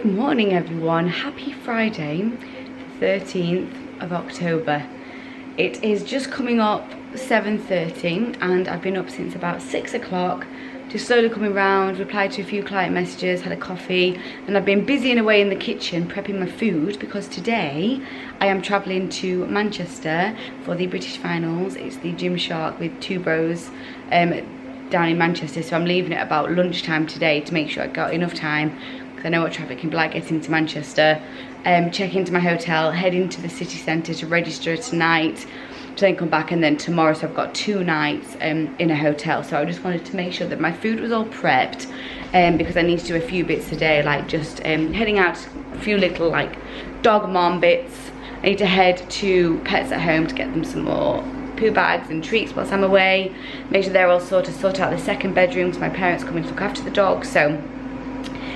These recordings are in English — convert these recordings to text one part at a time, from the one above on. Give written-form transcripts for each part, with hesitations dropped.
Good morning everyone, happy Friday, 13th of October. It is just coming up 7:30 and I've been up since about 6 o'clock, just slowly coming round, replied to a few client messages, had a coffee, and I've been busying away in the kitchen prepping my food because today I am travelling to Manchester for the British Finals. It's the Gymshark with two bros down in Manchester, so I'm leaving at about lunchtime today to make sure I got enough time. I know what traffic can be like getting to Manchester, check into my hotel, head into the city centre to register tonight, to then come back, and then tomorrow, so I've got 2 nights in a hotel. So I just wanted to make sure that my food was all prepped, because I need to do a few bits today, like just heading out a few little like dog mom bits. I need to head to Pets at Home to get them some more poo bags and treats whilst I'm away, make sure they're all sorted, sort out the second bedroom so my parents come in to look after the dog. So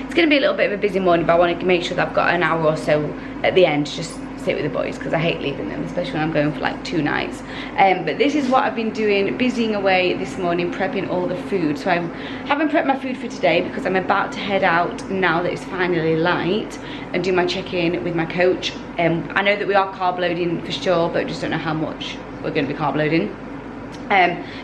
it's going to be a little bit of a busy morning, but I want to make sure that I've got an hour or so at the end to just sit with the boys, because I hate leaving them, especially when I'm going for like 2 nights. But this is what I've been doing, busying away this morning, prepping all the food. So I haven't prepped my food for today because I'm about to head out now that it's finally light and do my check-in with my coach. I know that we are carb loading for sure, but just don't know how much we're going to be carb loading.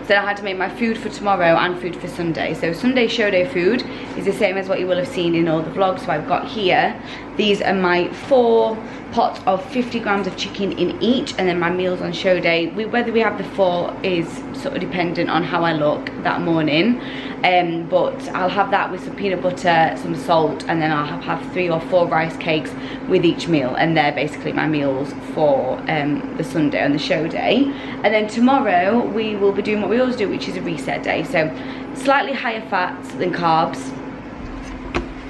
So I had to make my food for tomorrow and food for Sunday. So Sunday show day food is the same as what you will have seen in all the vlogs. So I've got here, these are my 4 pots of 50 grams of chicken in each, and then my meals on show day, whether we have the 4 is sort of dependent on how I look that morning. But I'll have that with some peanut butter, some salt, and then I'll have 3 or 4 rice cakes with each meal, and they're basically my meals for the Sunday on the show day. And then tomorrow we will be doing what we always do, which is a reset day. So slightly higher fats than carbs.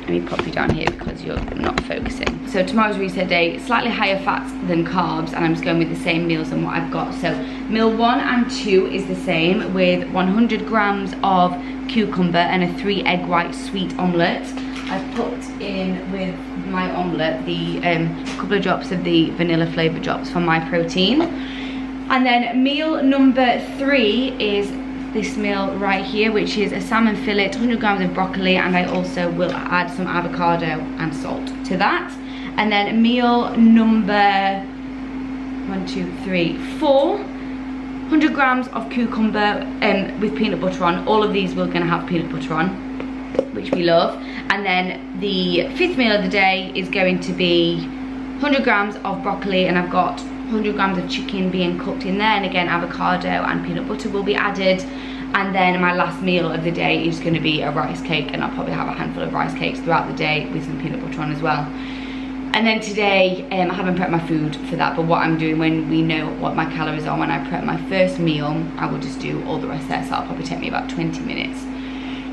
Let me pop you down here because you're not focusing. So tomorrow's reset day, slightly higher fats than carbs, and I'm just going with the same meals and what I've got. So meal 1 and 2 is the same, with 100 grams of cucumber and a 3 egg white sweet omelette. I've put in with my omelette the couple of drops of the vanilla flavour drops for my protein. And then meal number 3 is this meal right here, which is a salmon fillet, 100 grams of broccoli, and I also will add some avocado and salt to that. And then meal number 4, 100 grams of cucumber with peanut butter on. All of these we're going to have peanut butter on, which we love. And then the 5th meal of the day is going to be 100 grams of broccoli, and I've got 100 grams of chicken being cooked in there, and again avocado and peanut butter will be added. And then my last meal of the day is going to be a rice cake, and I'll probably have a handful of rice cakes throughout the day with some peanut butter on as well. And then today, I haven't prepped my food for that, but what I'm doing when we know what my calories are, when I prep my first meal, I will just do all the rest there, so that'll probably take me about 20 minutes.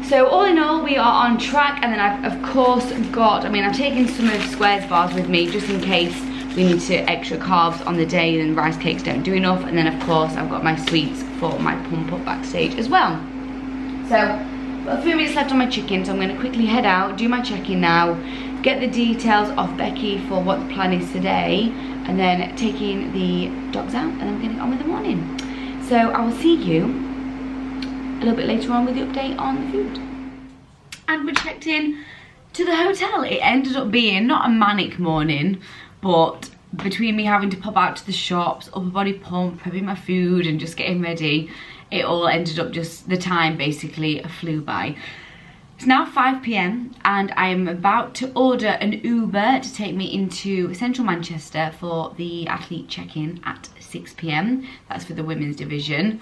So all in all, we are on track. And then I've of course got, I'm taking some of Square's bars with me just in case we need to extra carbs on the day and rice cakes don't do enough. And then of course I've got my sweets for my pump up backstage as well. So I've got a few minutes left on my chicken, so I'm going to quickly head out, do my check-in now, get the details off Becky for what the plan is today, and then taking the dogs out, and then we're going to get on with the morning. So I will see you a little bit later on with the update on the food. And we're checked in to the hotel. It ended up being not a manic morning, but between me having to pop out to the shops, upper body pump, prepping my food and just getting ready, it all ended up just, the time basically flew by. It's now 5 PM and I'm about to order an Uber to take me into central Manchester for the athlete check-in at 6 PM. That's for the women's division.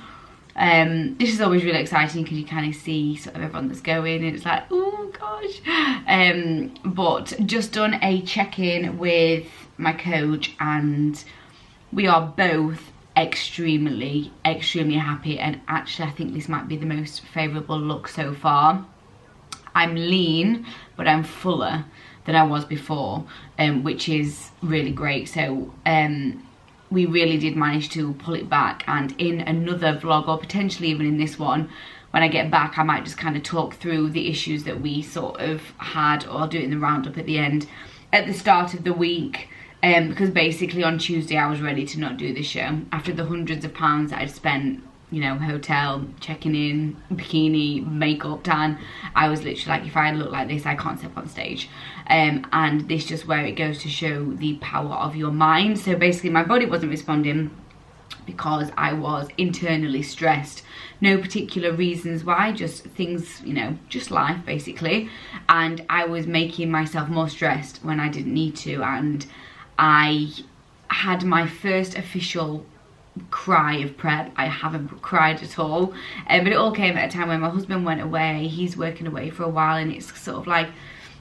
This is always really exciting because you kind of see sort of everyone that's going, and it's like, oh gosh. But just done a check-in with my coach, and we are both extremely happy, and actually I think this might be the most favourable look so far. I'm lean, but I'm fuller than I was before, which is really great. So we really did manage to pull it back, and in another vlog, or potentially even in this one, when I get back, I might just kind of talk through the issues that we sort of had, or I'll do it in the roundup at the end, at the start of the week. Because basically on Tuesday I was ready to not do the show after the hundreds of pounds that I'd spent you know, hotel, checking in, bikini, makeup, tan. I was literally like, if I look like this, I can't step on stage. And this just where it goes to show the power of your mind. So basically my body wasn't responding because I was internally stressed. No particular reasons why, just things, you know, just life basically. And I was making myself more stressed when I didn't need to. And I had my first official cry of prep. I haven't cried at all, but it all came at a time when my husband went away. He's working away for a while, and it's sort of like,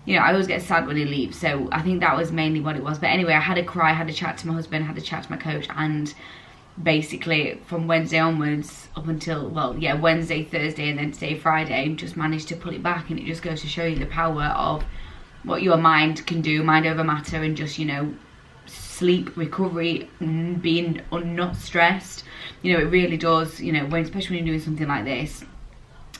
you know, I always get sad when he leaves, so I think that was mainly what it was. But anyway, I had a cry, had a chat to my husband, had a chat to my coach, and basically from Wednesday onwards up until, well, yeah, Wednesday, Thursday, and then today, Friday, just managed to pull it back. And it just goes to show you the power of what your mind can do, mind over matter, and just, you know, sleep, recovery, being not stressed. You know, it really does, you know, when, especially when you're doing something like this,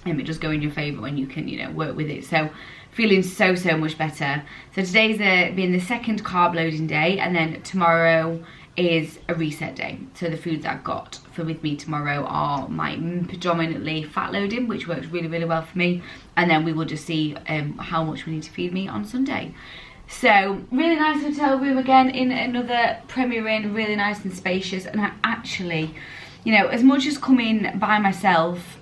it does go in your favour when you can, you know, work with it. So feeling so much better. So today's being the second carb loading day, and then tomorrow is a reset day. So the foods I've got for with me tomorrow are my predominantly fat loading, which works really well for me, and then we will just see how much we need to feed me on Sunday. So really nice hotel room again, in another Premier Inn, really nice and spacious. And I actually, you know, as much as coming by myself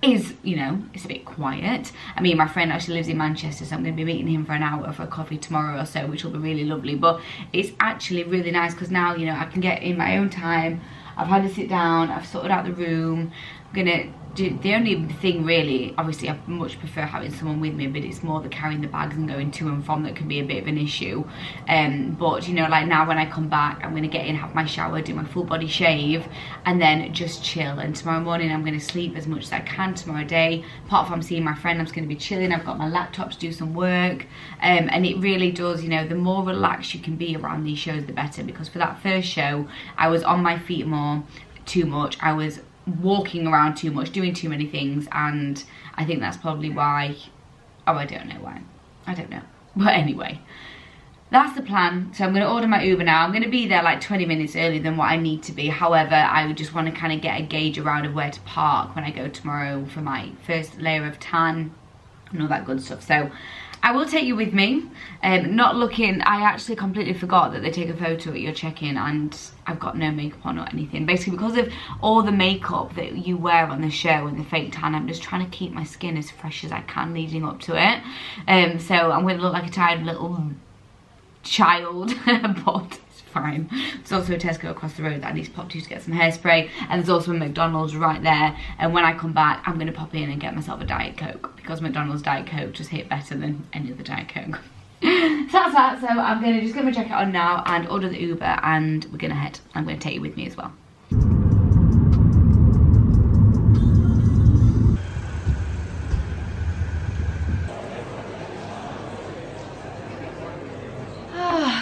is, you know, it's a bit quiet. I mean, my friend actually lives in Manchester, so I'm going to be meeting him for an hour for a coffee tomorrow or so, which will be really lovely. But it's actually really nice because now, you know, I can get in my own time. I've had to sit down, I've sorted out the room. I'm gonna do, the only thing really, obviously I much prefer having someone with me, but it's more the carrying the bags and going to and from that can be a bit of an issue. But you know, like now when I come back, I'm gonna get in, have my shower, do my full body shave, and then just chill. And tomorrow morning I'm gonna sleep as much as I can tomorrow day. Apart from seeing my friend, I'm just gonna be chilling. I've got my laptop to do some work, and it really does, you know, the more relaxed you can be around these shows, the better. Because for that first show, I was on my feet too much. I was walking around too much, doing too many things, and I think that's probably why. Oh, I don't know why. I don't know. But anyway, that's the plan. So I'm going to order my Uber now. I'm going to be there like 20 minutes earlier than what I need to be. However, I would just want to kind of get a gauge around of where to park when I go tomorrow for my first layer of tan and all that good stuff. So I will take you with me. Not looking, I actually completely forgot that they take a photo at your check-in, and I've got no makeup on or anything. Basically, because of all the makeup that you wear on the show and the fake tan, I'm just trying to keep my skin as fresh as I can leading up to it. So I'm going to look like a tired little child, but it's fine. There's also a Tesco across the road that I need to pop to get some hairspray, and there's also a McDonald's right there. And when I come back, I'm going to pop in and get myself a Diet Coke, because McDonald's Diet Coke just hit better than any other Diet Coke. So that's that. So I'm going to just get my jacket on now and order the Uber, and we're going to head. I'm going to take you with me as well.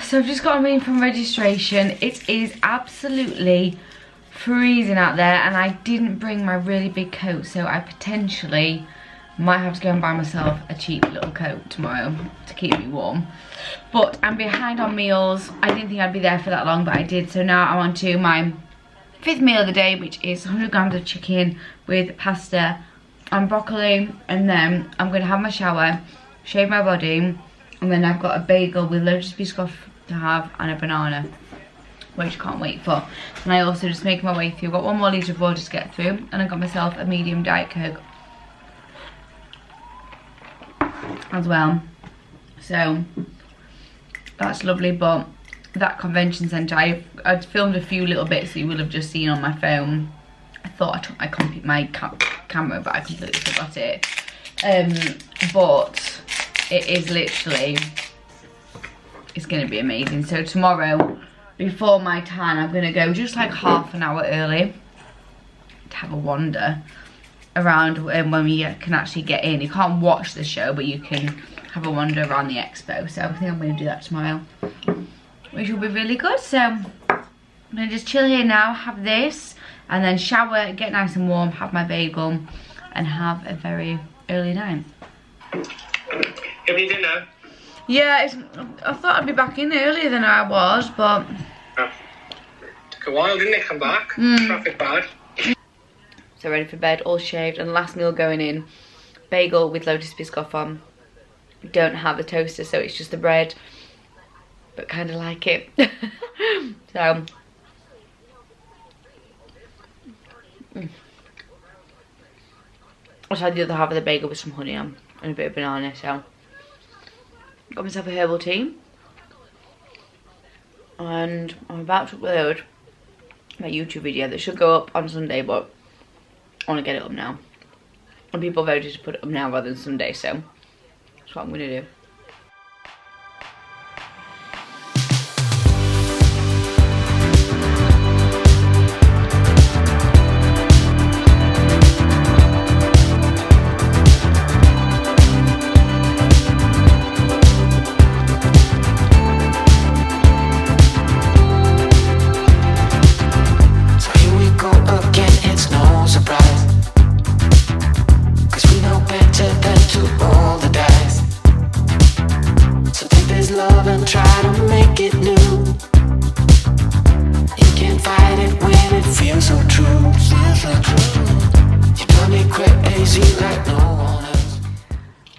So I've just got in from registration. It is absolutely freezing out there, and I didn't bring my really big coat, so I potentially might have to go and buy myself a cheap little coat tomorrow to keep me warm. But I'm behind on meals. I didn't think I'd be there for that long, but I did. So now I'm on to my 5th meal of the day, which is 100 grams of chicken with pasta and broccoli. And then I'm going to have my shower, shave my body, and then I've got a bagel with loads of biscoff to have and a banana, which I can't wait for. And I also just make my way through. Got 1 more litre of water to get through, and I got myself a medium Diet Coke as well. So that's lovely. But that convention centre, I'd filmed a few little bits that you will have just seen on my phone. I thought I took my camera, but I completely forgot it. But it is literally, it's going to be amazing. So tomorrow, before my tan, I'm going to go just like half an hour early to have a wander around when we can actually get in. You can't watch the show, but you can have a wander around the expo. So I think I'm going to do that tomorrow, which will be really good. So I'm going to just chill here now, have this, and then shower, get nice and warm, have my bagel, and have a very early night. Have you dinner? Yeah, I thought I'd be back in earlier than I was, but... Took a while, didn't it, come back? Traffic bad. So ready for bed, all shaved, and last meal going in. Bagel with lotus biscoff on. Don't have a toaster, so it's just the bread, but kind of like it. So I tried the other half of the bagel with some honey on and a bit of banana. So got myself a herbal tea, and I'm about to upload my YouTube video that should go up on Sunday, but I want to get it up now. And people voted to put it up now rather than Sunday, so that's what I'm going to do.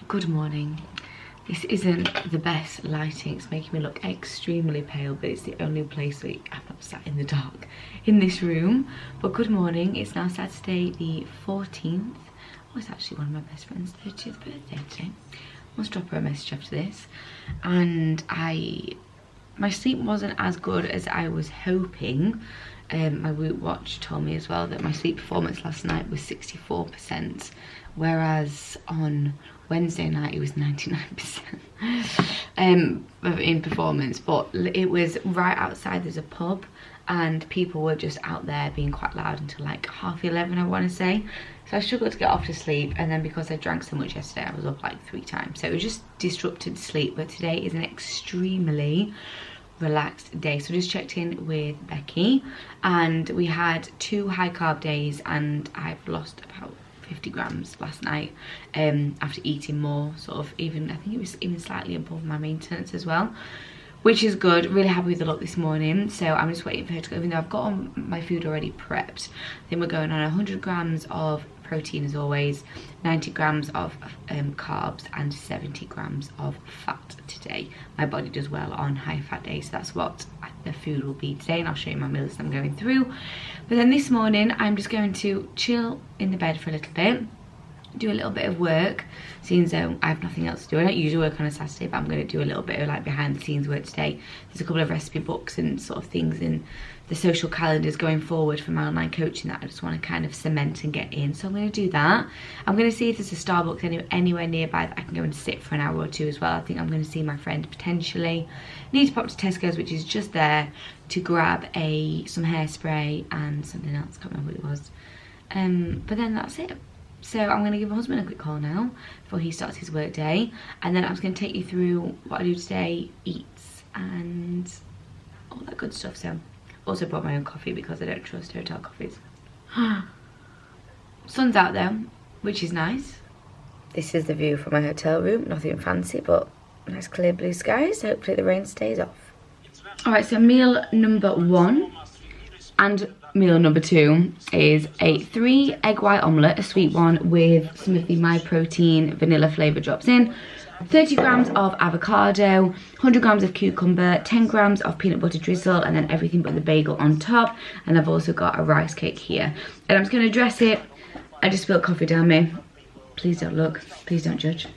Good morning. This isn't the best lighting, it's making me look extremely pale, but it's the only place where I'm not sat in the dark in this room. But good morning, it's now Saturday the 14th. Oh, it's actually one of my best friend's 30th birthday today. Must drop her a message after this. And my sleep wasn't as good as I was hoping. My Whoop watch told me as well that my sleep performance last night was 64%, whereas on Wednesday night it was 99% in performance. But it was right outside, there's a pub, and people were just out there being quite loud until like 11:30, I want to say. So I struggled to get off to sleep, and then because I drank so much yesterday, I was up like 3 times. So it was just disrupted sleep. But today is an extremely relaxed day. So just checked in with Becky, and we had 2 high carb days, and I've lost about 50 grams last night after eating more, sort of even, I think it was even slightly above my maintenance as well, which is good. Really happy with the look this morning. So I'm just waiting for her to go, even though I've got on my food already prepped. Then we're going on 100 grams of protein as always, 90 grams of carbs, and 70 grams of fat today. My body does well on high fat days, so that's what the food will be today, and I'll show you my meals I'm going through. But then this morning I'm just going to chill in the bed for a little bit, do a little bit of work, seeing as I have nothing else to do. I don't usually work on a Saturday, but I'm going to do a little bit of like behind the scenes work today. There's a couple of recipe books and sort of things in the social calendars going forward for my online coaching that I just want to kind of cement and get in. So I'm going to do that. I'm going to see if there's a Starbucks anywhere nearby that I can go and sit for an hour or two as well. I think I'm going to see my friend potentially. Need to pop to Tesco's, which is just there, to grab some hairspray and something else. Can't remember what it was. But then that's it. So I'm going to give my husband a quick call now before he starts his work day, and then I'm just going to take you through what I do today, eats, and all that good stuff. So also brought my own coffee because I don't trust hotel coffees. Sun's out there, which is nice. This is the view from my hotel room. Nothing fancy, but nice clear blue skies. Hopefully the rain stays off. Alright, so meal number 1 and meal number 2 is a 3 egg white omelette, a sweet one, with some of the My Protein vanilla flavour drops in, 30 grams of avocado, 100 grams of cucumber, 10 grams of peanut butter drizzle, and then everything but the bagel on top. And I've also got a rice cake here. And I'm just going to dress it. I just spilled coffee down me. Please don't look. Please don't judge.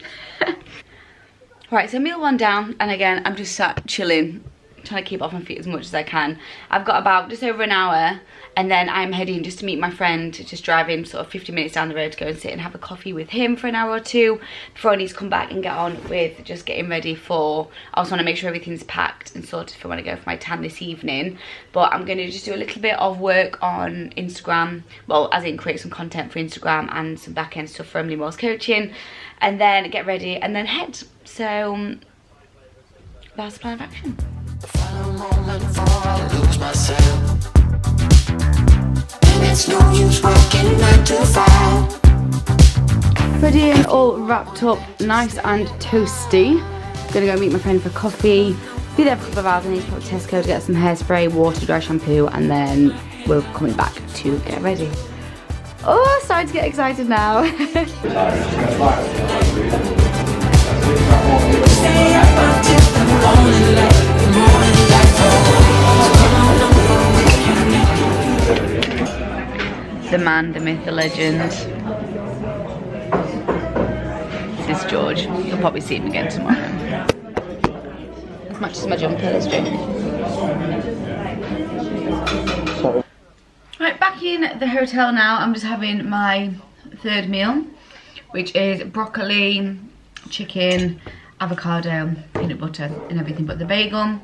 Right, so meal 1 down, and again, I'm just sat chilling, trying to keep off my feet as much as I can. I've got about just over an hour, and then I'm heading just to meet my friend, just driving sort of 50 minutes down the road to go and sit and have a coffee with him for an hour or 2 before I need to come back and get on with just getting ready for, I also want to make sure everything's packed and sorted for when I go for my tan this evening. But I'm going to just do a little bit of work on Instagram, well, as in create some content for Instagram and some back end stuff for Emily Morse Coaching, and then get ready and then head. So that's the plan of action. The final moment before I lose myself, and it's no use working 9 to 5. Ready and all wrapped up, nice and toasty. Gonna go meet my friend for coffee, be there for a couple of hours. I need to pop to Tesco to get some hairspray, water, dry shampoo, and then we're coming back to get ready. Oh, starting to get excited now. The man, the myth, the legend. This is George. You'll probably see him again tomorrow. As much as my jumper is drink. Right, back in the hotel now. I'm just having my third meal, which is broccoli, chicken, avocado, peanut butter and everything but the bagel. And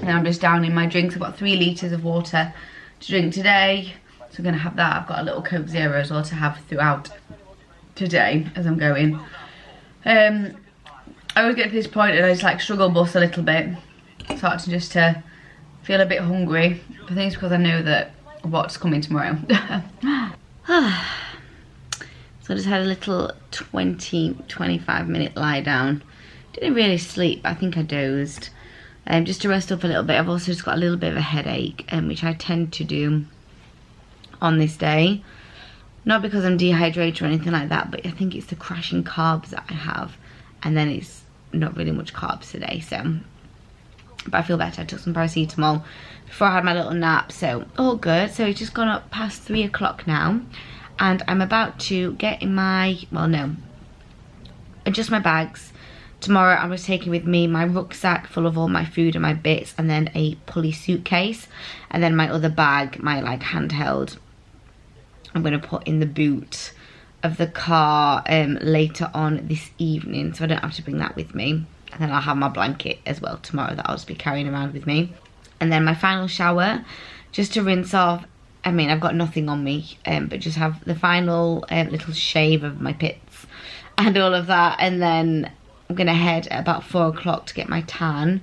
then I'm just downing my drinks. I've got 3 litres of water to drink today. So I'm going to have that. I've got a little Coke Zero as well to have throughout today as I'm going. I always get to this point and I just like struggle bus a little bit. Start to just feel a bit hungry. I think it's because I know that what's coming tomorrow. So I just had a little 20-25 minute lie down. Didn't really sleep, I think I dozed. Just to rest up a little bit. I've also just got a little bit of a headache, which I tend to do on this day. Not because I'm dehydrated or anything like that, but I think it's the crashing carbs that I have. And then it's not really much carbs today, so. But I feel better. I took some paracetamol before I had my little nap, so all good. So it's just gone up past 3 o'clock now. And I'm about to get in my, well no, adjust my bags. Tomorrow I'm just taking with me my rucksack full of all my food and my bits, and then a pulley suitcase, and then my other bag, my like handheld, I'm going to put in the boot of the car later on this evening, so I don't have to bring that with me. And then I'll have my blanket as well tomorrow that I'll just be carrying around with me. And then my final shower, just to rinse off. I mean, I've got nothing on me, but just have the final little shave of my pits and all of that. And then I'm going to head at about 4 o'clock to get my tan.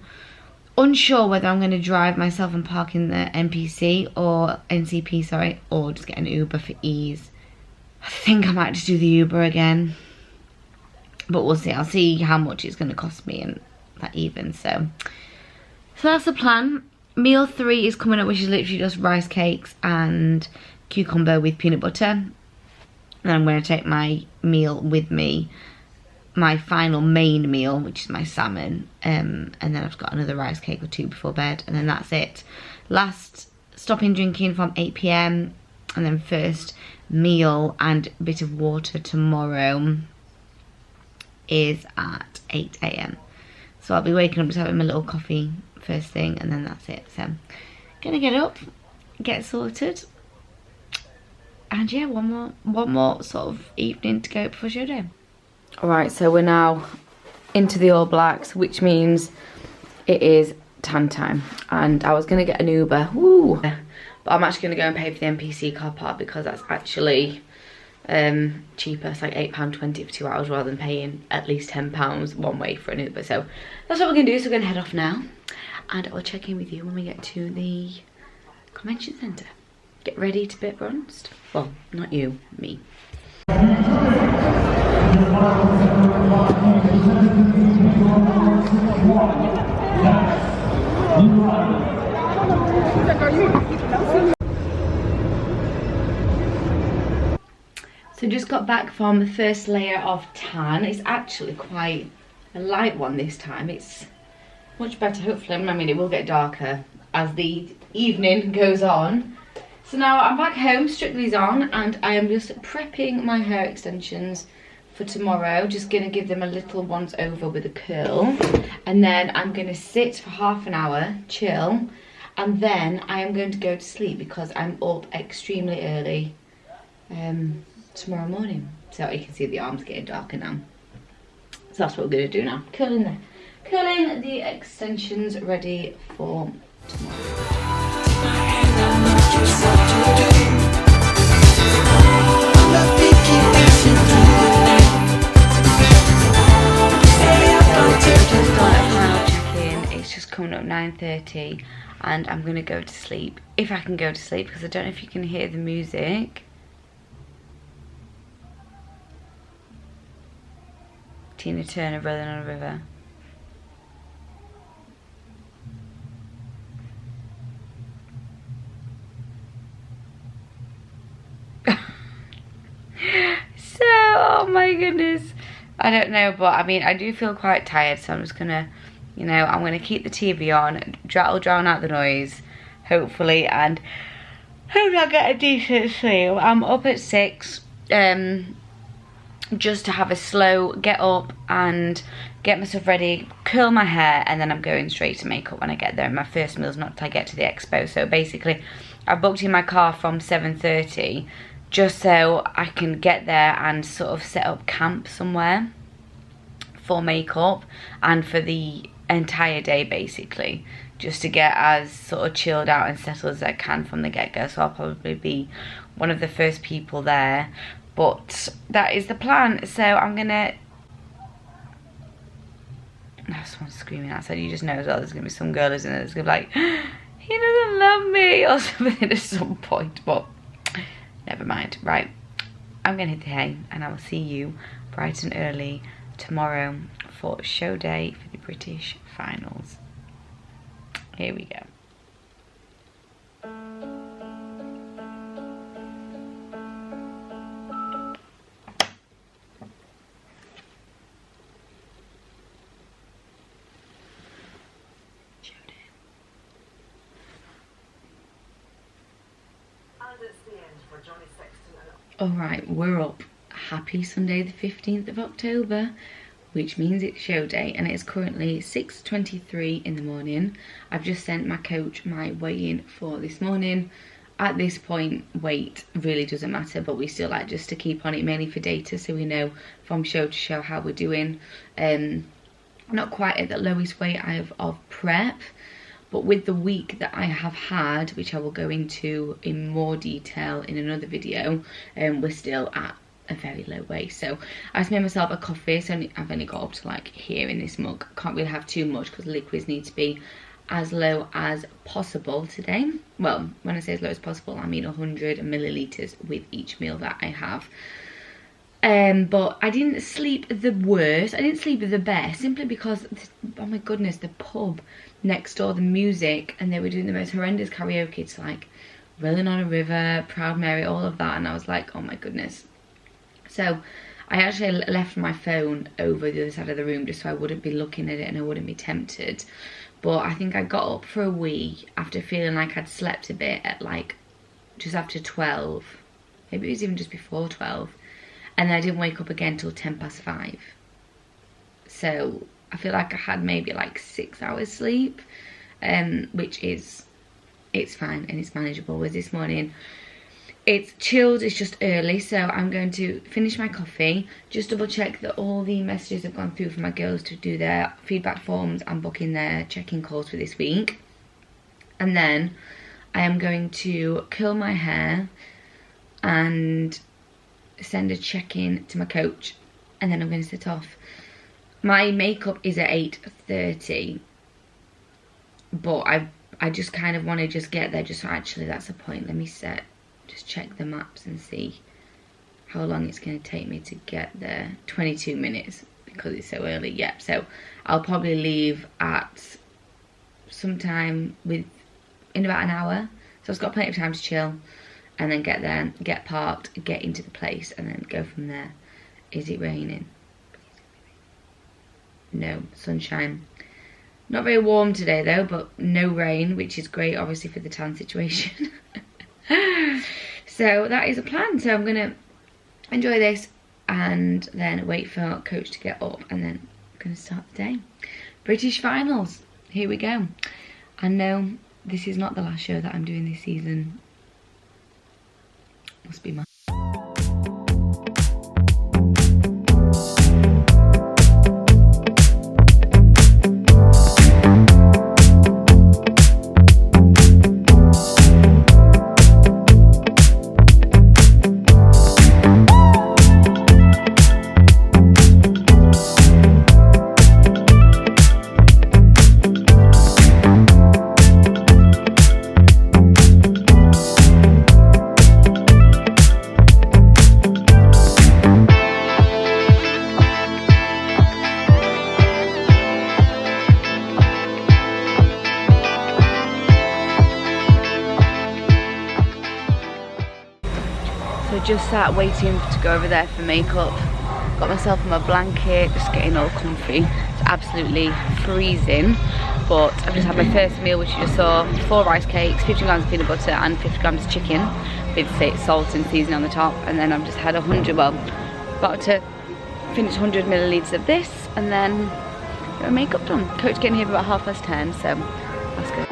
Unsure whether I'm going to drive myself and park in the NPC or NCP, sorry, or just get an Uber for ease. I think I might just do the Uber again. But we'll see. I'll see how much it's going to cost me and that even. So that's the plan. Meal 3 is coming up, which is literally just rice cakes and cucumber with peanut butter. And I'm going to take my meal with me, my final main meal, which is my salmon. And then I've got another rice cake or 2 before bed. And then that's it. Last stopping drinking from 8 PM. And then first meal and a bit of water tomorrow is at 8 AM. So I'll be waking up just having my little coffee first thing, and then that's it. So gonna get up, get sorted, and yeah, one more sort of evening to go before show day. All right, so we're now into the All Blacks, which means it is tan time. And I was gonna get an Uber, woo, but I'm actually gonna go and pay for the NPC car park because that's actually cheaper. It's like £8.20 for 2 hours rather than paying at least £10 one way for an Uber. So that's what we're gonna do. So we're gonna head off now, and I'll check in with you when we get to the convention centre. Get ready to bit bronzed. Well, not you, me. So just got back from the first layer of tan. It's actually quite a light one this time. It's much better, hopefully. I mean, it will get darker as the evening goes on. So now I'm back home, Strictly's on, and I am just prepping my hair extensions for tomorrow. Just gonna give them a little once over with a curl. And then I'm gonna sit for half an hour, chill, and then I am going to go to sleep because I'm up extremely early tomorrow morning. So you can see the arms getting darker now. So that's what we're gonna do now. Curling the extensions ready for tomorrow. It's just coming up 9:30 and I'm gonna go to sleep, if I can go to sleep, because I don't know if you can hear the music. Tina Turner, Rolling on a River. my goodness. I don't know, but I mean, I do feel quite tired, so I'm just gonna, you know, I'm gonna keep the TV on, that'll drown out the noise, hopefully, and hope I get a decent sleep. I'm up at 6, just to have a slow get up and get myself ready, curl my hair, and then I'm going straight to makeup when I get there. And my first meal's not till I get to the expo, so basically I booked in my car from 7:30 just so I can get there and sort of set up camp somewhere for makeup and for the entire day, basically, just to get as sort of chilled out and settled as I can from the get-go. So I'll probably be one of the first people there, but that is the plan. So I'm gonna, someone's screaming outside. You just know as well there's gonna be some girl, isn't it, that's gonna be like, he doesn't love me or something at some point, but never mind. Right, I'm gonna hit the hay and I will see you bright and early tomorrow for show day for the British Finals. Here we go. Alright, we're up. Happy Sunday the 15th of October, which means it's show day, and it's currently 6:23 in the morning. I've just sent my coach my weigh-in for this morning. At this point, weight really doesn't matter, but we still like just to keep on it, mainly for data, so we know from show to show how we're doing. Not quite at the lowest weight I have of prep, but with the week that I have had, which I will go into in more detail in another video, we're still at a very low weight. So I just made myself a coffee, so I've only got up to like here in this mug. Can't really have too much because liquids need to be as low as possible today. Well, when I say as low as possible, I mean 100 millilitres with each meal that I have. But I didn't sleep the worst, I didn't sleep the best, simply because, oh my goodness, the pub next door, the music, and they were doing the most horrendous karaoke. It's like Rolling on a River, Proud Mary, all of that, and I was like, oh my goodness. So I actually left my phone over the other side of the room just so I wouldn't be looking at it and I wouldn't be tempted. But I think I got up for a wee after feeling like I'd slept a bit at like just after 12, maybe it was even just before 12. And then I didn't wake up again till 5:10. So I feel like I had maybe like 6 hours sleep, which is, it's fine and it's manageable. Whereas this morning, it's chilled, it's just early, so I'm going to finish my coffee, just double check that all the messages have gone through for my girls to do their feedback forms and book in their check-in calls for this week. And then I am going to curl my hair and send a check-in to my coach, and then I'm going to sit off. My makeup is at 8:30, but I just kind of want to just get there, just so actually that's the point. Let me just check the maps and see how long it's going to take me to get there. 22 minutes because it's so early. Yep, so I'll probably leave at sometime in about an hour, so I've got plenty of time to chill and then get there, get parked, get into the place, and then go from there. Is it raining? No, sunshine. Not very warm today though, but no rain, which is great obviously for the tan situation. So that is a plan. So I'm gonna enjoy this and then wait for coach to get up, and then I'm gonna start the day. British Finals, here we go. I know this is not the last show that I'm doing this season. Must be my just sat waiting to go over there for makeup. Got myself in my blanket, just getting all comfy. It's absolutely freezing, but I've just had my first meal, which you just saw. 4 rice cakes, 50 grams of peanut butter and 50 grams of chicken with salt and seasoning on the top. And then I've just had about to finish 100 millilitres of this, and then get my makeup done. Coach getting here about 10:30, so that's good.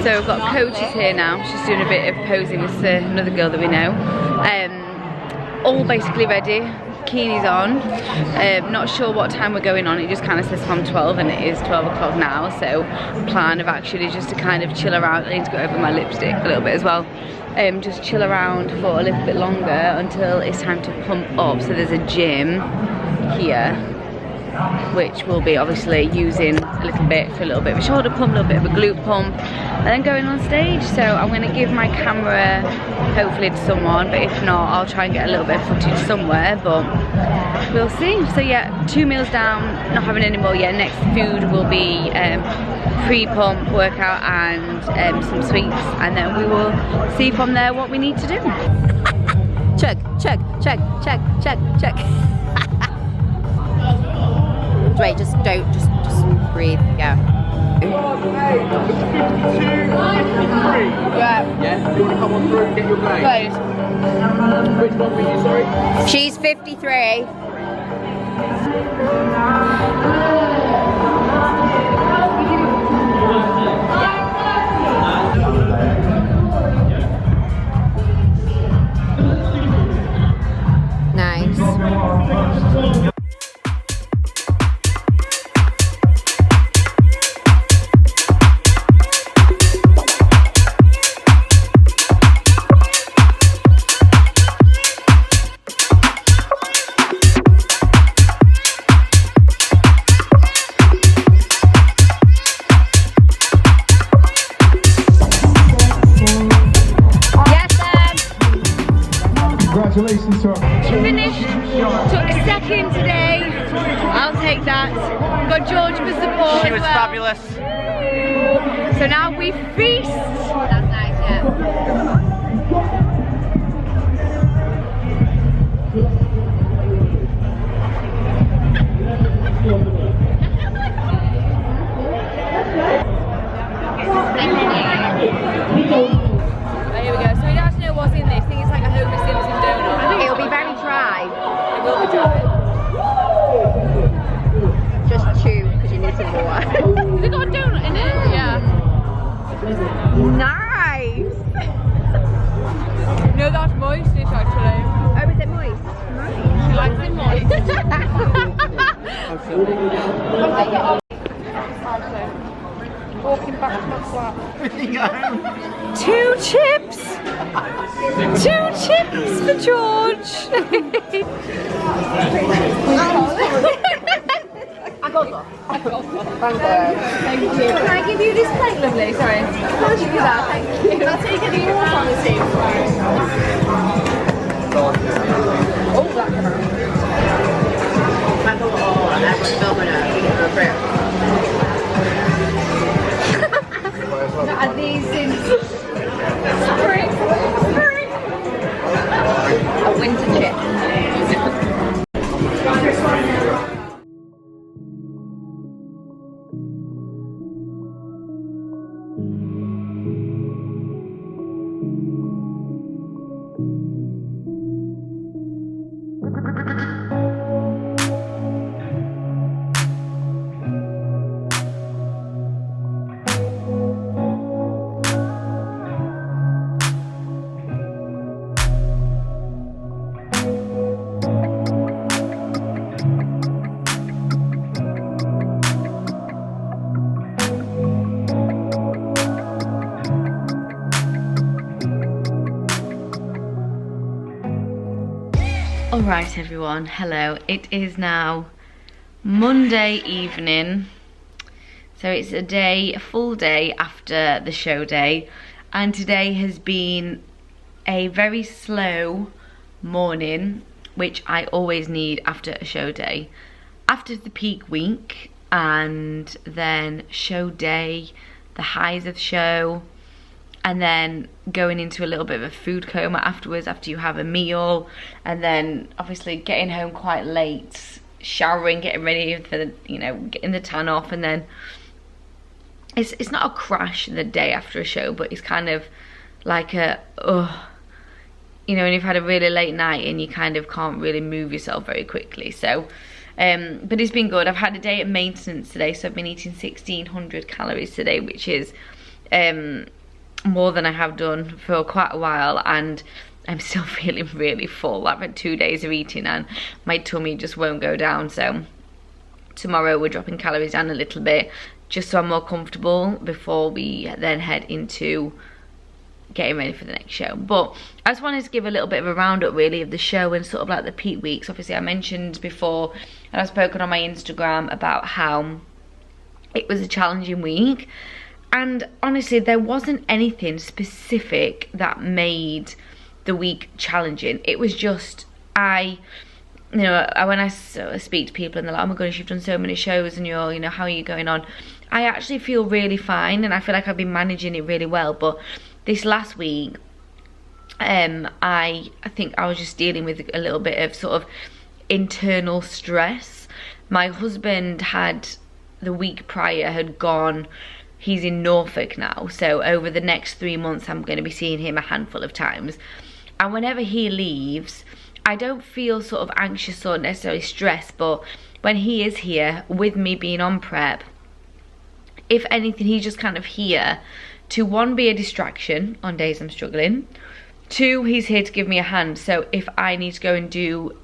So we've got Coach is here now. She's doing a bit of posing with another girl that we know. All basically ready. Bikini's on. Not sure what time we're going on. It just kind of says from 12, and it is 12 o'clock now. So plan of action is just to kind of chill around. I need to go over my lipstick a little bit as well. Just chill around for a little bit longer until it's time to pump up. So there's a gym here, which we'll be obviously using a little bit for a little bit of a shoulder pump, a little bit of a glute pump, and then going on stage. So I'm going to give my camera hopefully to someone, but if not, I'll try and get a little bit of footage somewhere, but we'll see. So yeah, 2 meals down, not having any more yet. Next food will be pre-pump workout and some sweets, and then we will see from there what we need to do. Check, check, check, check, check, check. Wait, just breathe, yeah. Yeah. Do you want to come on through and get your plate? Please. Which one were you, sorry? She's 53. Nice. Congratulations, sir. Finished, took second today. I'll take that. Got George for support. She was fabulous. So now we feast. That's nice, yeah. Here we go. So we don't actually know what's in this. I think it's like a Homer Simpson donut. It'll be very dry. It will be dry. Just chew because you need some more. Has it got a donut in it? Yeah. Nice. No, that's moist-ish actually. Oh, is it moist? Nice. She likes it moist. Walking back to my flat. 2 chips! 2 chips for George! Thank you. Can I give you this plate, lovely? Sorry. Of course you can. Thank you. I'll take any more on the team. Oh, that Are these in spring? A winter chip. Alright everyone, hello. It is now Monday evening. So it's a full day after the show day. And today has been a very slow morning, which I always need after a show day. After the peak week and then show day, the highs of show, and then going into a little bit of a food coma afterwards after you have a meal, and then obviously getting home quite late, showering, getting ready for the, getting the tan off, and then it's not a crash the day after a show, but it's kind of like a and you've had a really late night and you kind of can't really move yourself very quickly. So but it's been good. I've had a day at maintenance today, so I've been eating 1600 calories today, which is more than I have done for quite a while, and I'm still feeling really full. I've had 2 days of eating and my tummy just won't go down. So tomorrow we're dropping calories down a little bit, just so I'm more comfortable before we then head into getting ready for the next show. But I just wanted to give a little bit of a roundup really of the show and sort of like the peak weeks. Obviously I mentioned before, and I've spoken on my Instagram about how it was a challenging week. And honestly, there wasn't anything specific that made the week challenging. It was just, when I sort of speak to people and they're like, oh my goodness, you've done so many shows and you're, how are you going on? I actually feel really fine and I feel like I've been managing it really well. But this last week, I think I was just dealing with a little bit of sort of internal stress. My husband the week prior had gone. He's in Norfolk now, so over the next 3 months I'm going to be seeing him a handful of times. And whenever he leaves, I don't feel sort of anxious or necessarily stressed, but when he is here, with me being on prep, if anything, he's just kind of here to, one, be a distraction on days I'm struggling, two, he's here to give me a hand. So if I need to go and do,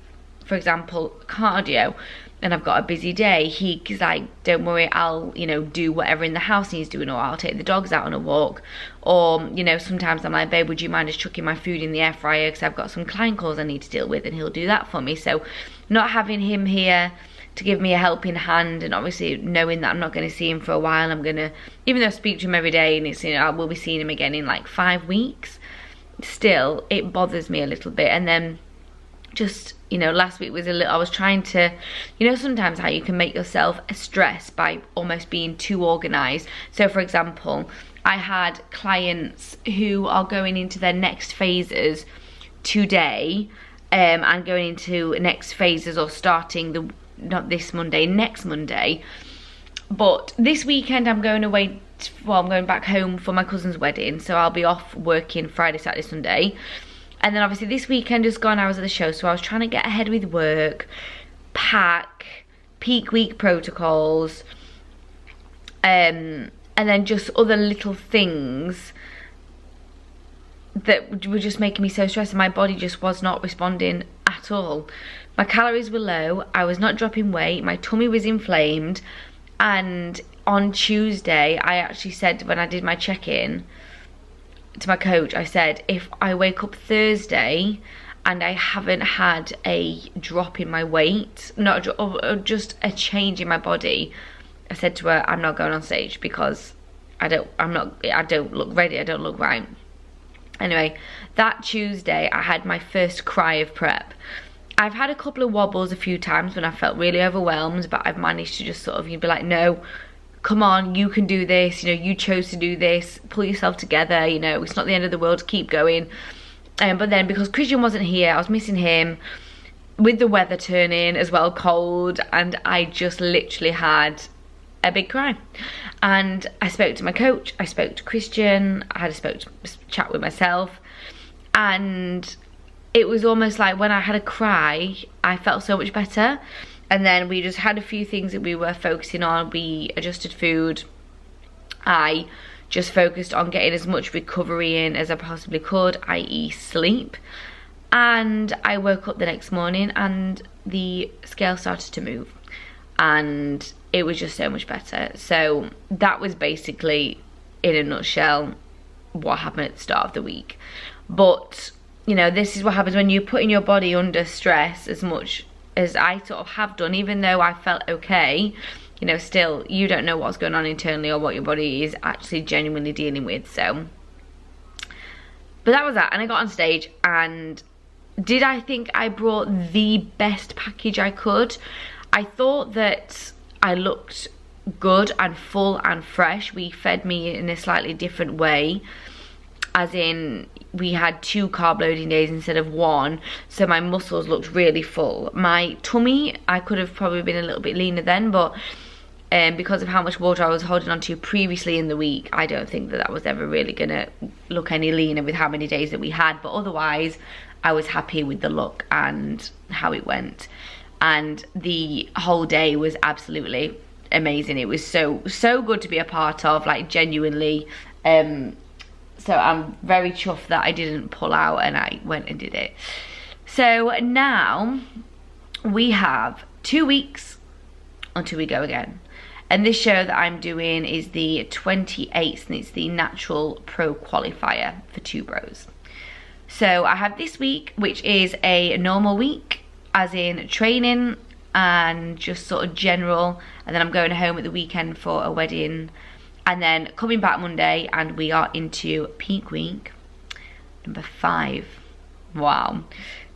for example, cardio, and I've got a busy day, he's like, don't worry, I'll, do whatever in the house needs doing, or I'll take the dogs out on a walk. Or, sometimes I'm like, babe, would you mind just chucking my food in the air fryer because I've got some client calls I need to deal with, and he'll do that for me. So not having him here to give me a helping hand, and obviously knowing that I'm not going to see him for a while, I'm going to, even though I speak to him every day, and it's, I will be seeing him again in like 5 weeks, still, it bothers me a little bit. And then just, last week was I was trying to, sometimes how you can make yourself stress by almost being too organized. So for example, I had clients who are going into their next phases today, and going into next phases, or starting not this Monday, next Monday. But this weekend I'm going away, I'm going back home for my cousin's wedding, so I'll be off working Friday, Saturday, Sunday. And then obviously this weekend just gone, I was at the show, so I was trying to get ahead with work, pack, peak week protocols, and then just other little things that were just making me so stressed, and my body just was not responding at all. My calories were low, I was not dropping weight, my tummy was inflamed, and on Tuesday I actually said, when I did my check-in to my coach, I said, if I wake up Thursday and I haven't had a drop in my weight, or just a change in my body, I said to her, I'm not going on stage because I don't look ready, I don't look right. Anyway, that Tuesday I had my first cry of prep. I've had a couple of wobbles a few times when I felt really overwhelmed, but I've managed to just sort of be like, no, come on, you can do this, you chose to do this, pull yourself together, it's not the end of the world, keep going. But then because Christian wasn't here, I was missing him, with the weather turning as well, cold, and I just literally had a big cry. And I spoke to my coach, I spoke to Christian, I had a chat with myself, and it was almost like when I had a cry, I felt so much better. And then we just had a few things that we were focusing on. We adjusted food. I just focused on getting as much recovery in as I possibly could, i.e. sleep. And I woke up the next morning and the scale started to move. And it was just so much better. So that was basically, in a nutshell, what happened at the start of the week. But you know, this is what happens when you're putting your body under stress as much as I sort of have done. Even though I felt okay, you know, still, you don't know what's going on internally or what your body is actually genuinely dealing with. So, but that was that. And I got on stage, and did I think I brought the best package I could? I thought that I looked good and full and fresh. We fed me in a slightly different way, as in we had 2 carb loading days instead of 1, so my muscles looked really full. My tummy, I could have probably been a little bit leaner then, but because of how much water I was holding on to previously in the week, I don't think that was ever really gonna look any leaner with how many days that we had. But otherwise, I was happy with the look and how it went, and the whole day was absolutely amazing. It was so good to be a part of, like, genuinely. So I'm very chuffed that I didn't pull out and I went and did it. So now we have 2 weeks until we go again. And this show that I'm doing is the 28th, and it's the Natural Pro Qualifier for 2 Bros. So I have this week, which is a normal week, as in training and just sort of general, and then I'm going home at the weekend for a wedding, and then coming back Monday, and we are into peak week number 5. Wow.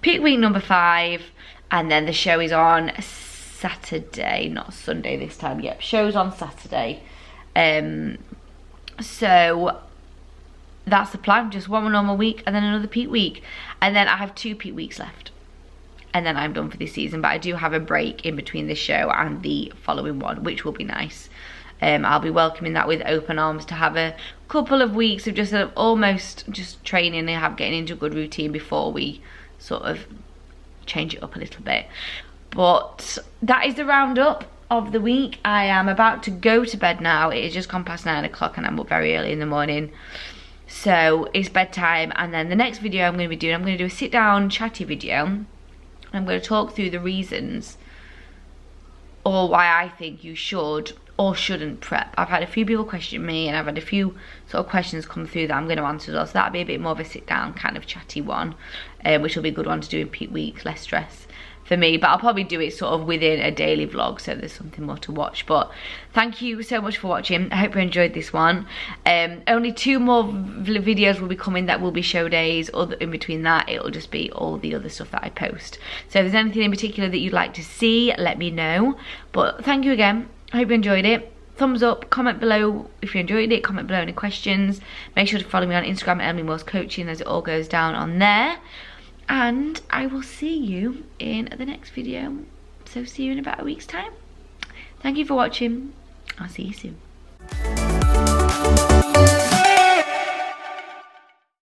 Peak week number 5, and then the show is on Saturday, not Sunday this time. Yep, show's on Saturday. So that's the plan, just one more normal week and then another peak week, and then I have 2 peak weeks left, and then I'm done for this season. But I do have a break in between this show and the following one, which will be nice. I'll be welcoming that with open arms, to have a couple of weeks of just almost just training and getting into a good routine before we sort of change it up a little bit. But that is the roundup of the week. I am about to go to bed now. It is just gone past 9 o'clock and I'm up very early in the morning. So it's bedtime, and then the next video I'm going to be doing, I'm going to do a sit down chatty video. I'm going to talk through the reasons or why I think you should or shouldn't prep. I've had a few people question me, and I've had a few sort of questions come through that I'm going to answer as well. So that'll be a bit more of a sit down kind of chatty one, which will be a good one to do in peak week, less stress for me. But I'll probably do it sort of within a daily vlog, so there's something more to watch. But thank you so much for watching. I hope you enjoyed this one. Only 2 more videos will be coming that will be show days, or in between that it'll just be all the other stuff that I post. So if there's anything in particular that you'd like to see, let me know. But thank you again. I hope you enjoyed it. Thumbs up, comment below if you enjoyed it, comment below any questions. Make sure to follow me on Instagram at Emily Morse Coaching, as it all goes down on there. And I will see you in the next video. So see you in about a week's time. Thank you for watching. I'll see you soon.